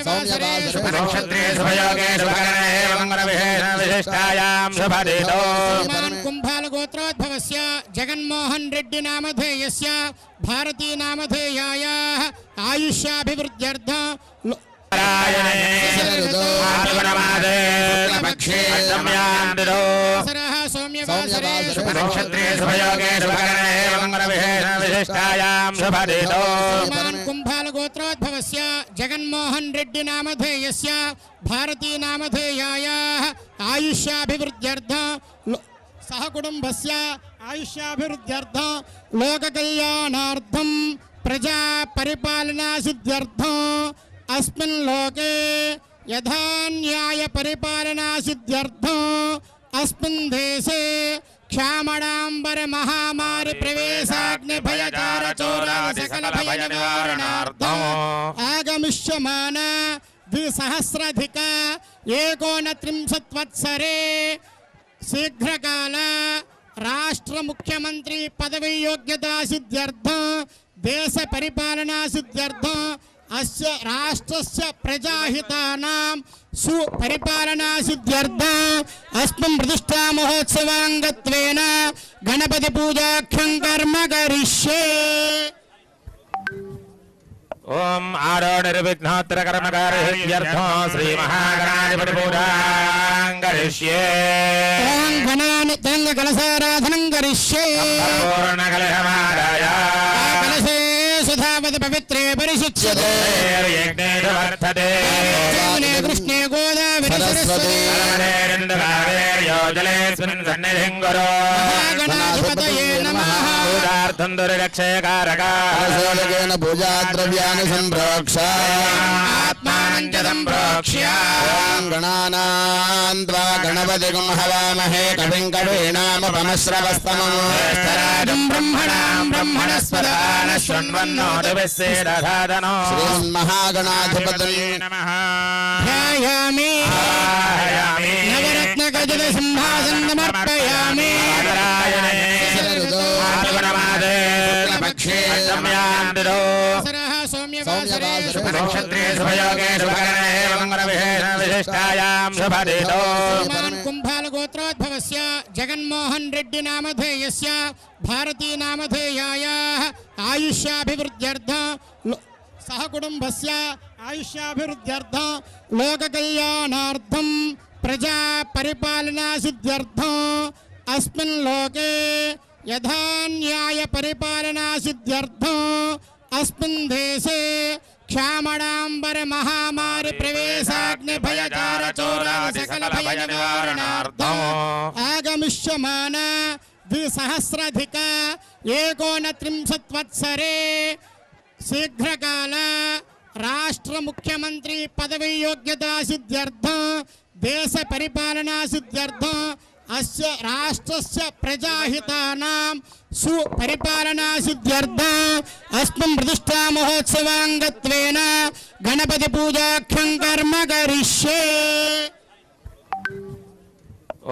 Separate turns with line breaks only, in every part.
सौम्यवासरे
शुभनक्षत्रे शुभयोगे शुभकरणे मंगलविशेषविशिष्टायां शुभदितो
कुम्भालगोत्रोद्भवस्य जगन्मोहन रेड्डी नामधेयस्य भारती नामधेयायाः आयुष्याभिवृद्ध्यर्थं सौम्यवासरे
शुभनक्षत्रे शुभयोगे शुभकरणे मंगलविशेषविशिष्टायां शुभदितो
कुम्भालगोत्रोद्भवस्य जगन्मोहन रेड्डी नामधेयस्य भारती नामधेयायाः आयुष्याभिवृद्ध्यर्थं सह कुटुंबस्य आयुष्याभिवृद्ध्यर्थं लोककल्याणार्थं प्रजा परिपालना सिद्ध्यर्थं अस्मिन् लोके यथा न्याय परिपालना सिद्ध्यर्थं अस्मिन् देशे क्षामणांबर महामारी प्रवेशाग्नि भयचार चोरादि सकल भय निवारणार्थं आगमिष्यमान द्विसहस्राधिक 39 वत्सरे शीघ्रकाल राष्ट्र मुख्यमंत्री पदवी योग्यता सिद्ध्यर्थं देश परिपालना सिद्ध्यर्थं अस्य राष्ट्रस्य प्रजाहितानां सुपरिपालना सिद्ध्यर्थं अस्मिन् प्रतिष्ठा महोत्सवांगत्वेन गणपति पूजाख्यं कर्म करिष्ये।
ओम आरोढनिर्विघ्नोत्तर कर्मकारित्यर्थो श्री महागणाधिपति पूजां करिष्ये।
ओम गणानि तंग कलशाराधनं करिष्ये।
पूर्ण कलशमादाय
कलशे सुधावति पवित्रे परिशुच्यते।
यज्ञे वर्धते
जौने कृष्णे गोदावरि सरस्वती
योजलेऽस्मिन् सन्निधिं कुरु।
गणाधिपतये नमः।
पूजार्थं दुर्रक्षयकारकाः
पूजा द्रव्याणि सम्प्रोक्ष
आत्मानं च सम्प्रोक्ष्य
गणानां त्वा गणपतिं हवामहे कविं कवीनामुपमश्रवस्तमम्
ज्येष्ठराजं ब्रह्मणां ब्रह्मणस्पदान
शृण्वन्नोतिभिस्सेदधातनो
श्रीमन्महागणाधिपतये
नमः।
ध्यायामि नवरत्नखचित सिंहासनमर्पयामि। सौम्यवासरे
शुभनक्षत्रे शुभयोगे शुभकरणे मंगलविशेषविशिष्टायां शुभदितो
कुम्भालगोत्रोद्भवस्य जगन्मोहन रेड्डी नामधेयस्य भारती नामधेयायाः आयुष्याभिवृद्ध्यर्थं सह कुटुंबस्य आयुष्याभिवृद्ध्यर्थं लोककल्याणार्थं प्रजा परिपालना सिद्ध्यर्थं अस्मिन् लोके यथा न्याय परिपालना सिद्ध्यर्थं अस्मिन् देशे क्षामणांबर महामारी प्रवेशाग्नि भयचार चोरादि सकल भय निवारणार्थं आगमिष्यमान द्विसहस्राधिक 39 वत्सरे शीघ्रकाल राष्ट्र मुख्यमंत्री पदवी योग्यता सिद्ध्यर्थं देश परिपालना सिद्ध्यर्थं अस्य राष्ट्रस्य प्रजाहितानां सुपरिपालना सिद्ध्यर्थं अस्मिन् प्रतिष्ठा महोत्सवांगत्वेन गणपति पूजाख्यं कर्म करिष्ये।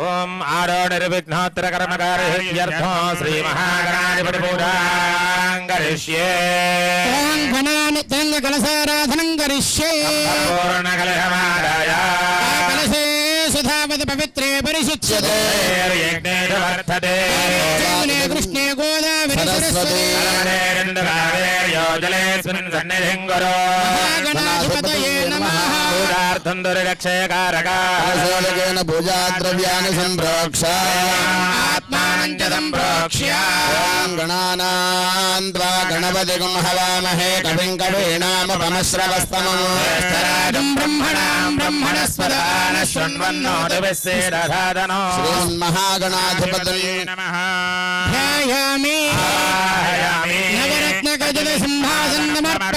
ओम आरोढनिर्विघ्नोत्तर कर्मकारित्यर्थो श्री महागणाधिपति पूजां करिष्ये।
ओम गणानि तंग कलशाराधनं करिष्ये।
पूर्ण कलशमादाय
कलशे सुधावति पवित्रे परिशुच्यते।
यज्ञे वर्धते
जौने कृष्णे गोदावरि सरस्वती
योजलेऽस्मिन् सन्निधिं कुरु।
गणाधिपतये नमः।
पूजार्थं दुर्रक्षयकारकाः
पूजा द्रव्याणि सम्प्रोक्ष
आत्मानं च सम्प्रोक्ष्य
गणानां त्वा गणपतिं हवामहे कविं कवीनामुपमश्रवस्तमम्
ज्येष्ठराजं ब्रह्मणां ब्रह्मणस्पदान
शृण्वन्नोतिभिस्सेदधातनो
श्रीमन्महागणाधिपतये
ध्यायामि नवरत्नखचित सिंहासनमर्पयामि।